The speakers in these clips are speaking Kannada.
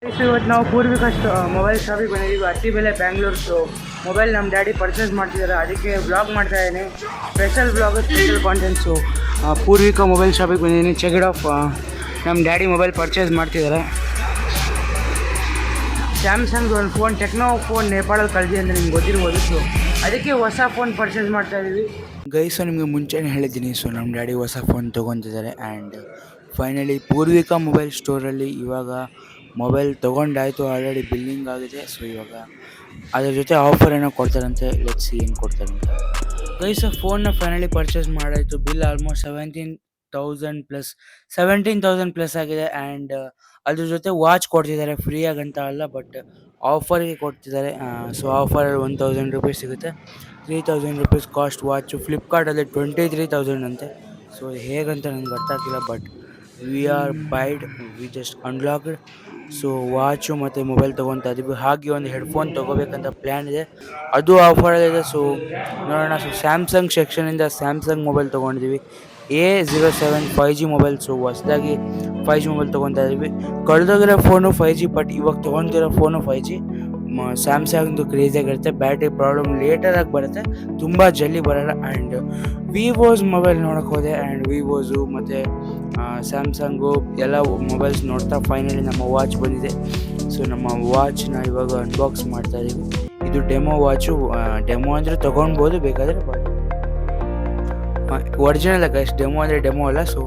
ಇವತ್ತು ನಾವು ಪೂರ್ವಿಕ ಮೊಬೈಲ್ ಶಾಪಿಗೆ ಬಂದಿದ್ದೀವಿ. ಅತ್ತಿಬೆಲೆ ಬ್ಯಾಂಗ್ಳೂರ್ದು ಮೊಬೈಲ್ ನಮ್ಮ ಡ್ಯಾಡಿ ಪರ್ಚೇಸ್ ಮಾಡ್ತಿದ್ದಾರೆ, ಅದಕ್ಕೆ ವ್ಲಾಗ್ ಮಾಡ್ತಾ ಇದ್ದೀನಿ. Special vlog, special contents. Poorvika mobile ಶಾಪಿಗೆ ಬಂದಿದ್ದೀನಿ. Check it out. ನಮ್ಮ ಡ್ಯಾಡಿ ಮೊಬೈಲ್ ಪರ್ಚೇಸ್ ಮಾಡ್ತಿದ್ದಾರೆ. ಸ್ಯಾಮ್ಸಂಗ್ ಒಂದು ಫೋನ್, ಟೆಕ್ನೋ ಫೋನ್ ನೇಪಾಳಲ್ಲಿ ಕಳೆದಿ ಅಂತ ನಿಮ್ಗೆ ಗೊತ್ತಿರ್ಬೋದು. ಸೊ ಅದಕ್ಕೆ ಹೊಸ ಫೋನ್ ಪರ್ಚೇಸ್ ಮಾಡ್ತಾ ಇದ್ದೀವಿ. ಗೈಸು ನಿಮಗೆ ಮುಂಚೆನೇ ಹೇಳಿದ್ದೀನಿ. ಸೊ ನಮ್ಮ ಡ್ಯಾಡಿ ಹೊಸ ಫೋನ್ ತೊಗೊತಿದ್ದಾರೆ. ಆ್ಯಂಡ್ ಫೈನಲಿ ಪೂರ್ವಿಕಾ ಮೊಬೈಲ್ ಸ್ಟೋರಲ್ಲಿ ಇವಾಗ ಮೊಬೈಲ್ ತೊಗೊಂಡಾಯಿತು, ಆಲ್ರೆಡಿ ಬಿಲ್ಲಿಂಗ್ ಆಗಿದೆ. ಸೊ ಇವಾಗ ಅದ್ರ ಜೊತೆ ಆಫರ್ ಏನೋ ಕೊಡ್ತಾರಂತೆ. ಲೆಟ್ಸ್ ಸಿ ಏನು ಕೊಡ್ತಾರೆ ಅಂತ. ಗೈಸ ಫೋನ್ನ ಫೈನಲಿ ಪರ್ಚೇಸ್ ಮಾಡಾಯಿತು. ಬಿಲ್ ಆಲ್ಮೋಸ್ಟ್ 17,000 ಪ್ಲಸ್ ಆಗಿದೆ. ಆ್ಯಂಡ್ ಅದ್ರ ಜೊತೆ ವಾಚ್ ಕೊಡ್ತಿದ್ದಾರೆ, ಫ್ರೀಯಾಗಂತ ಅಲ್ಲ, ಬಟ್ ಆಫರ್ಗೆ ಕೊಡ್ತಿದ್ದಾರೆ. ಸೊ ಆಫರಲ್ಲಿ 1,000 ರೂಪೀಸ್ ಸಿಗುತ್ತೆ. 3,000 ರೂಪೀಸ್ ಕಾಸ್ಟ್ ವಾಚು. ಫ್ಲಿಪ್ಕಾರ್ಟಲ್ಲಿ 23,000 ಅಂತೆ. ಸೊ ಹೇಗಂತ ನನಗೆ ಅರ್ಥ ಆಗಿಲ್ಲ, but we just unlocked. So watch ಮತ್ತು ಮೊಬೈಲ್ ತೊಗೊತಾ ಇದ್ದೀವಿ. ಹಾಗೆ ಒಂದು ಹೆಡ್ಫೋನ್ ತೊಗೋಬೇಕಂತ ಪ್ಲ್ಯಾನ್ ಇದೆ, ಅದು ಆಫರಲ್ಲಿದೆ. ಸೊ ನೋಡೋಣ. ಸೊ ಸ್ಯಾಮ್ಸಂಗ್ ಸೆಕ್ಷನಿಂದ ಸ್ಯಾಮ್ಸಂಗ್ ಮೊಬೈಲ್ ತೊಗೊಂಡಿದ್ದೀವಿ, A07 5G ಮೊಬೈಲ್. ಸೊ ಹೊಸದಾಗಿ 5G ಮೊಬೈಲ್ ತೊಗೊತಾ ಇದ್ದೀವಿ. ಕಳೆದೋಗಿರೋ ಫೋನು 5G, ಬಟ್ ಇವಾಗ ತೊಗೊತಿರೋ ಫೋನು 5G. ಸ್ಯಾಮ್ಸಂಗ್ದು ಕ್ರೇಜಿಯಾಗಿರುತ್ತೆ. ಬ್ಯಾಟ್ರಿ ಪ್ರಾಬ್ಲಮ್ ಲೇಟರಾಗಿ ಬರುತ್ತೆ, ತುಂಬ ಜಲ್ದಿ ಬರೋಲ್ಲ. ಆ್ಯಂಡ್ ವಿವೋಸ್ ಮೊಬೈಲ್ ನೋಡೋಕೆ ಹೋದೆ. ಆ್ಯಂಡ್ ವಿವೋಸು ಮತ್ತು ಸ್ಯಾಮ್ಸಂಗು ಎಲ್ಲ ಮೊಬೈಲ್ಸ್ ನೋಡ್ತಾ ಫೈನಲಿ ನಮ್ಮ ವಾಚ್ ಬಂದಿದೆ. ಸೊ ನಮ್ಮ ವಾಚ್ನ ಇವಾಗ ಅನ್ಬಾಕ್ಸ್ ಮಾಡ್ತಾಯಿದ್ದೀವಿ. ಇದು ಡೆಮೋ ವಾಚು. ಡೆಮೋ ಅಂದರೆ ತೊಗೊಳ್ಬೋದು ಬೇಕಾದರೆ, ಬಟ್ ಒರಿಜಿನಲ್ ಗೈಸ್. ಡೆಮೋ ಅಂದರೆ ಡೆಮೋ ಅಲ್ಲ. ಸೊ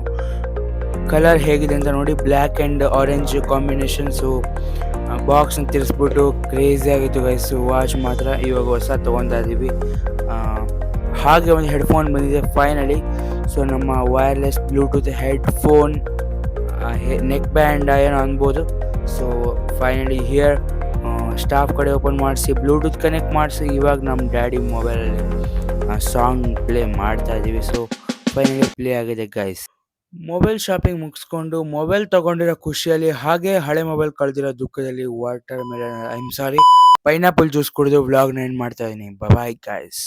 ಕಲರ್ ಹೇಗಿದೆ ಅಂತ ನೋಡಿ. Black and orange combinations. ಬಾಕ್ಸ್ನ ತಿರ್ಸ್ಬಿಟ್ಟು ಕ್ರೇಜಿ ಆಗಿತ್ತು ಗೈಸು. ವಾಚ್ ಮಾತ್ರ ಇವಾಗ ಹೊಸ ತೊಗೊತಾ ಇದ್ದೀವಿ. ಹಾಗೆ ಒಂದು ಹೆಡ್ಫೋನ್ ಬಂದಿದೆ ಫೈನಲಿ. ಸೊ ನಮ್ಮ wireless Bluetooth headphone, neck band ಏನೋ ಅನ್ಬೋದು. ಸೊ ಫೈನಲಿ ಹಿಯರ್ ಸ್ಟಾಫ್ ಕಡೆ ಓಪನ್ ಮಾಡಿಸಿ ಬ್ಲೂಟೂತ್ ಕನೆಕ್ಟ್ ಮಾಡಿಸಿ ಇವಾಗ ನಮ್ಮ ಡ್ಯಾಡಿ ಮೊಬೈಲಲ್ಲಿ ಸಾಂಗ್ ಪ್ಲೇ ಮಾಡ್ತಾ ಇದ್ದೀವಿ. ಸೊ ಫೈನಲಿ ಪ್ಲೇ ಆಗಿದೆ ಗೈಸ್. ಮೊಬೈಲ್ ಶಾಪಿಂಗ್ ಮುಗಿಸ್ಕೊಂಡು ಮೊಬೈಲ್ ತೊಗೊಂಡಿರೋ ಖುಷಿಯಲ್ಲಿ, ಹಾಗೆ ಹಳೆ ಮೊಬೈಲ್ ಕಳೆದಿರೋ ದುಃಖದಲ್ಲಿ ವಾಟರ್ ಮೆಲನ್ ಪೈನಾಪಲ್ ಜ್ಯೂಸ್ ಕುಡಿದು ವ್ಲಾಗ್ನ ಎಂಡ್ ಮಾಡ್ತಾ ಇದ್ದೀನಿ. Bye guys.